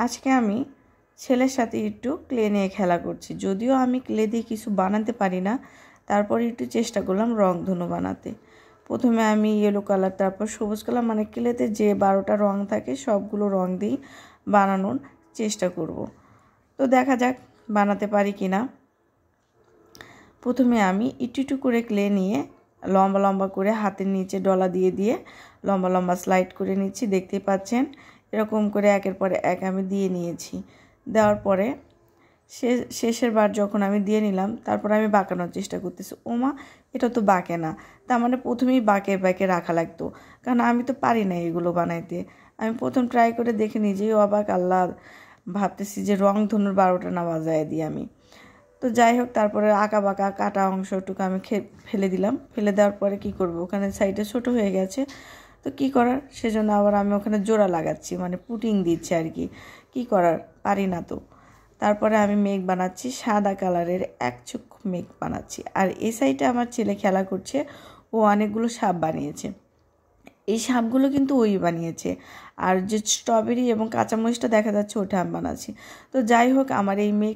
আজকে আমি ছেলের সাথে একটু ক্লে নিয়ে খেলা করছি। যদিও আমি ক্লে দিয়ে কিছু বানাতে পারি না, তারপরে একটু চেষ্টা করলাম রংধনু বানাতে। প্রথমে আমি ইয়েলো কালার, তারপর সবুজ কালার, মানে ক্লেতে যে 12টা রং থাকে সবগুলো রং দিয়েই বানানোর চেষ্টা করব। তো দেখা যাক বানাতে পারি কি না। প্রথমে আমি একটু একটু করে ক্লে নিয়ে লম্বা লম্বা করে হাতের নিচে ডলা দিয়ে দিয়ে লম্বা লম্বা স্লাইড করে নিচ্ছি। দেখতেই পাচ্ছেন এরকম করে একের পরে এক আমি দিয়ে নিয়েছি। দেওয়ার পরে শেষের বার যখন আমি দিয়ে নিলাম, তারপর আমি বাঁকানোর চেষ্টা করতেছি। ওমা, এটা তো বাঁকে না। তার মানে প্রথমেই বাঁকে রাখা লাগতো, কারণ আমি তো পারি না এগুলো বানাইতে। আমি প্রথম ট্রাই করে দেখে নিজেই অবাক, আল্লাহ, ভাবতেছি যে রংধনুর 12টা না বাজায় দিই আমি। তো যাই হোক, তারপরে আঁকা বাঁকা কাটা অংশটুকু আমি ফেলে দিলাম। ফেলে দেওয়ার পরে কি করব, ওখানে সাইডে ছোট হয়ে গেছে, তো কি করার, সেজন্য আবার আমি ওখানে জোড়া লাগাচ্ছি, মানে পুটিং দিচ্ছি আর কি করার, পারি না তো। তারপরে আমি মেঘ বানাচ্ছি, সাদা কালারের এক চক্ষু মেঘ বানাচ্ছি। আর এই সাইডে আমার ছেলে খেলা করছে, ও অনেকগুলো সাপ বানিয়েছে। এই সাপগুলো কিন্তু ওই বানিয়েছে, আর যে স্ট্রবেরি এবং কাঁচামরিচটা দেখা যাচ্ছে ওটা আমি বানাচ্ছি। তো যাই হোক, আমার এই মেঘ